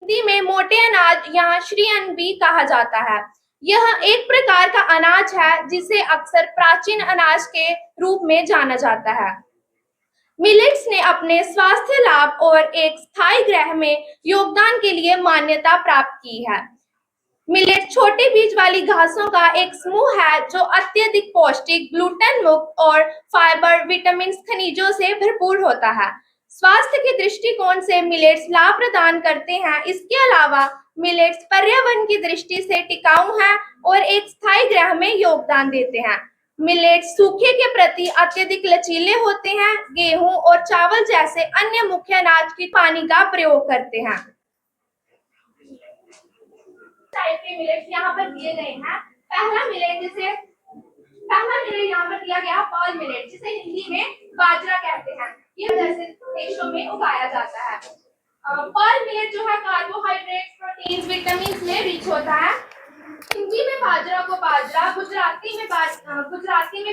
हिंदी में मोटे अनाज या श्री अन्न भी कहा जाता है। यह एक प्रकार का अनाज है जिसे अक्सर प्राचीन अनाज के रूप में जाना जाता है। मिलेट्स ने अपने स्वास्थ्य लाभ और एक स्थायी ग्रह में योगदान के लिए मान्यता प्राप्त की है। मिलेट छोटे बीज वाली घासों का एक समूह है जो अत्यधिक पौष्टिक, ग्लूटेन मुक्त और फाइबर, विटामिन, खनिजों से भरपूर होता है। स्वास्थ्य के दृष्टिकोण से मिलेट्स लाभ प्रदान करते हैं। इसके अलावा मिलेट्स पर्यावरण की दृष्टि से टिकाऊ हैं और एक स्थायी ग्रह में योगदान देते हैं। मिलेट्स सूखे के प्रति अत्यधिक लचीले होते हैं। गेहूं और चावल जैसे अन्य मुख्य अनाज की पानी का प्रयोग करते हैं। टाइप के मिलेट्स यहाँ पर दिए गए हैं। पहला मिलेट यहाँ पर दिया गया पर्ल मिलेट, जिसे हिंदी में बाजरा कहते हैं। ये जैसे देशों में उगाया जाता है। पर्ल मिलेट जो है कार्बोहाइड्रेट्स, प्रोटीन्स, विटामिन में रिच होता है। हिंदी में बाजरा को बाजरा, गुजराती में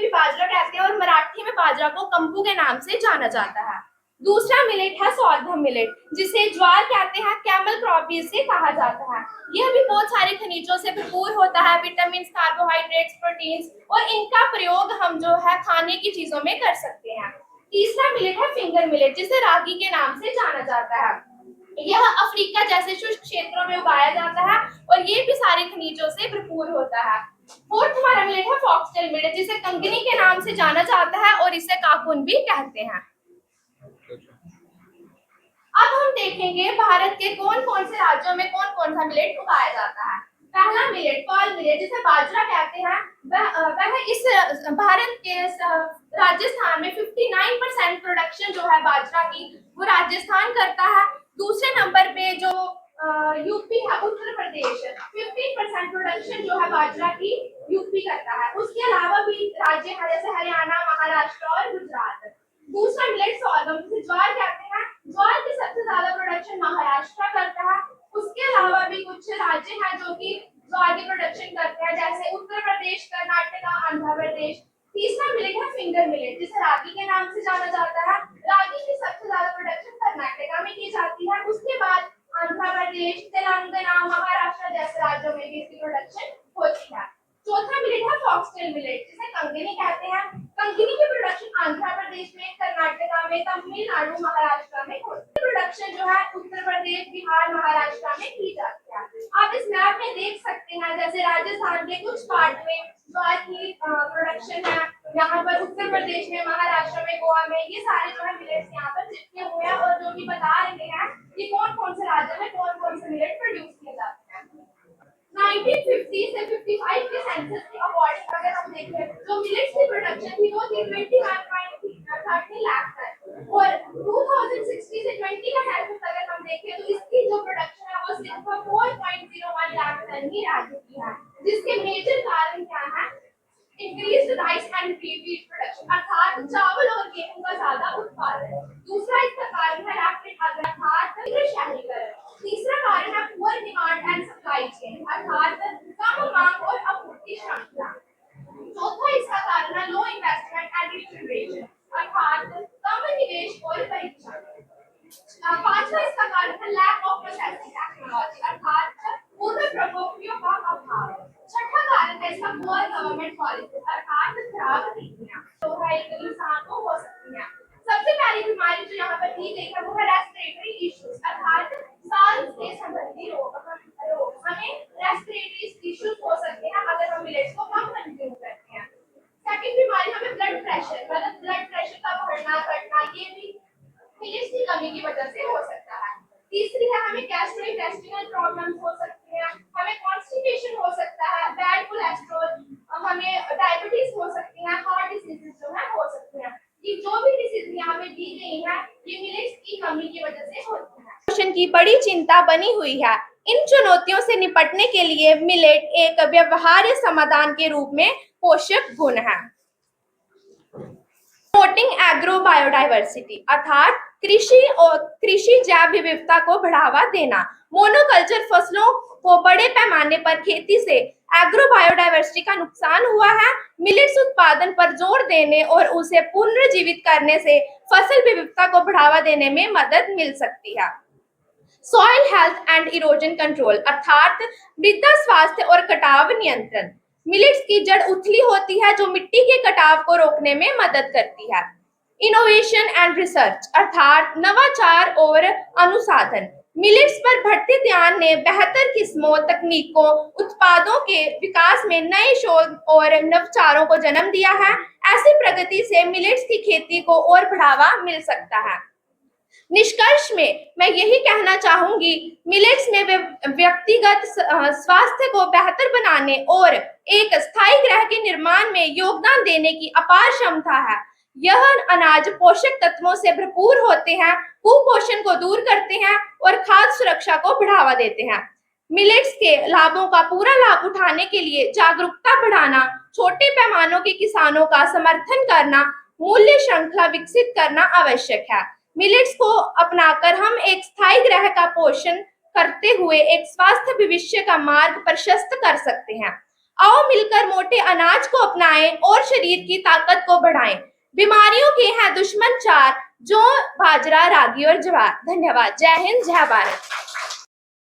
भी बाजरा कहते हैं और मराठी में बाजरा को कंपू के नाम से जाना जाता है। दूसरा मिलेट है सोरघम मिलेट, जिसे ज्वार कहते हैं। कैमल क्रॉप भी इसे कहा जाता है। यह भी बहुत सारे खनिजों से भरपूर होता है, विटामिन, कार्बोहाइड्रेट्स, प्रोटीन्स, और इनका प्रयोग हम जो है खाने की चीजों में कर सकते हैं। तीसरा मिलेट है फिंगर मिलेट, जिसे रागी के नाम से जाना जाता है। यह अफ्रीका जैसे शुष्क क्षेत्रों में उगाया जाता है और ये भी सारे खनिजों से भरपूर होता है। फोर्थ हमारा मिलेट है फॉक्सटेल मिलेट, जिसे कंगनी के नाम से जाना जाता है और इसे काकुन भी कहते हैं। अब हम देखेंगे भारत के कौन कौन से राज्यों में कौन कौन सा मिलेट उगाया जाता है। पहला मिलेट पर्ल मिलेट, जिसे बाजरा कहते हैं, वह इस भारत के राजस्थान में 59% प्रोडक्शन जो है बाजरा की वो राजस्थान करता है। दूसरे नंबर पे जो यूपी है, उत्तर प्रदेश, 15% प्रोडक्शन जो है बाजरा की यूपी करता है। उसके अलावा भी राज्य है जैसे हरियाणा, महाराष्ट्र और गुजरात। दूसरा मिलेट सोरघम, जिसे ज्वार कहते हैं। ज्वार की सबसे ज्यादा प्रोडक्शन महाराष्ट्र करता है। उसके अलावा भी कुछ राज्य हैं जो कि ज्वार की प्रोडक्शन करते हैं, जैसे उत्तर प्रदेश, कर्नाटका, आंध्र प्रदेश। तीसरा मिलेट है फिंगर मिलेट, जिसे रागी के नाम से जाना जाता है। रागी की सबसे ज्यादा प्रोडक्शन कर्नाटका में की जाती है। उसके बाद आंध्र प्रदेश, तेलंगाना, महाराष्ट्र जैसे राज्यों में भी इसकी प्रोडक्शन होती है। चौथा मिलेट है फॉक्सटेल मिलेट, जिसे कंगनी कहते हैं। कंगनी की प्रोडक्शन आंध्र प्रदेश में, कर्नाटका में, तमिलनाडु, महाराष्ट्र में होती है। प्रोडक्शन जो है उत्तर प्रदेश, बिहार, महाराष्ट्र में की जाती है। आप इस मैप में देख सकते हैं, जैसे राजस्थान के कुछ पार्ट में ज्वार की प्रोडक्शन है, यहाँ पर उत्तर प्रदेश में, महाराष्ट्र में, गोवा में, ये सारे जो है मिलेट्स यहाँ पर चिपके हुए हैं और जो कि बता रहे हैं कि कौन कौन से राज्य में कौन कौन से मिलेट प्रोड्यूस किए जाते हैं। 1950 से 55 के सेंसस के अकॉर्डिंग अगर हम देखें तो मिलेट्स की प्रोडक्शन थी वो थी 21.30 लाख टन, और 2060 से 20 का सेंसस अगर हम देखें तो इसकी जो प्रोडक्शन है वो सिर्फ 4.01 लाख टन ही रह चुकी है। जिसके मेजर कारण क्या है? Increased rice and wheat production, अर्थात चावल और गेहूं का ज्यादा उत्पादन। दूसरा इसका कारण है रैपिड अर्थात शहरीकरण। तीसरा कारण है poor demand and supply chain, अर्थात कम मांग और आपूर्ति श्रृंखला। चौथा इसका कारण है लो इन्वेस्टमेंट एंड रिट्रीब्यूशन, अर्थात कम निवेश और परीक्षण। पांचवा इसका कारण है लैक ऑफ प्रोसेसिंग टेक्नोलॉजी, अर्थात पूर्ण प्रौद्योगिकियों का अभाव। छठा कारण है इसका पुअर गवर्नमेंट पॉलिसी, अर्थात खराब नीतियां जो है इंसान को हो सकती हैं। सबसे पहली बीमारी जो यहाँ पर दी गई है वो है रेस्पिरेटरी इश्यूज, अर्थात सांस से संबंधी रोग। हमें रेस्पिरेटरी इश्यूज हो सकते हैं अगर हम मिलेट्स को कम कंज्यूम करते हैं। सेकंड बीमारी हमें ब्लड प्रेशर, मतलब ब्लड प्रेशर का बढ़ना घटना, ये भी मिलेट्स की कमी की वजह से हो सकता है। तीसरी है हमें गैस्ट्रोइंटेस्टाइनल प्रॉब्लम्स हो सकती हैं, हमें कॉन्स्टिपेशन हो सकता है, बैड कोलेस्ट्रॉल, हमें डायबिटीज हो सकती है, हार्ट डिसीजेज जो है हो सकती हैं। ये जो भी डिसीज यहाँ पे दी गई है ये मिलेट्स की कमी की वजह से होती है। पोषण की बड़ी चिंता बनी हुई है। इन चुनौतियों से निपटने के लिए मिलेट एक व्यवहार्य समाधान के रूप में पोषक गुण है। प्रमोटिंग एग्रो बायोडाइवर्सिटी, अर्थात कृषि जैव विविधता को बढ़ावा देना। मोनोकल्चर फसलों को बड़े पैमाने पर खेती से एग्रो बायोडाइवर्सिटी का नुकसान हुआ है। मिलेट्स उत्पादन पर जोर देने और उसे पुनर्जीवित करने से फसल विविधता को बढ़ावा देने में मदद मिल सकती है। Soil health and erosion control अर्थात मृदा स्वास्थ्य और कटाव नियंत्रण। मिलेट्स की जड़ उथली होती है जो मिट्टी के कटाव को रोकने में मदद करती है। इनोवेशन एंड रिसर्च अर्थात नवाचार और अनुसंधान। मिलेट्स पर बढ़ते ध्यान ने बेहतर किस्मों, तकनीकों, उत्पादों के विकास में नए शोध और नवाचारों को जन्म दिया है। ऐसी प्रगति से मिलेट्स की खेती को और बढ़ावा मिल सकता है। निष्कर्ष में मैं यही कहना चाहूंगी, मिलेट्स में व्यक्तिगत स्वास्थ्य को बेहतर बनाने और एक स्थायी ग्रह के निर्माण में योगदान देने की अपार क्षमता है। यह अनाज पोषक तत्वों से भरपूर होते हैं, कुपोषण को दूर करते हैं और खाद्य सुरक्षा को बढ़ावा देते हैं। मिलेट्स के लाभों का पूरा लाभ उठाने के लिए जागरूकता बढ़ाना, छोटे पैमानों के किसानों का समर्थन करना, मूल्य श्रृंखला विकसित करना आवश्यक है। मिलेट्स को अपनाकर हम एक स्थायी ग्रह का पोषण करते हुए एक स्वास्थ्य भविष्य का मार्ग प्रशस्त कर सकते हैं। आओ मिलकर मोटे अनाज को अपनाएं और शरीर की ताकत को बढ़ाएं। बीमारियों के हैं दुश्मन चार, जौ, बाजरा, रागी और ज्वार। धन्यवाद। जय हिंद, जय भारत।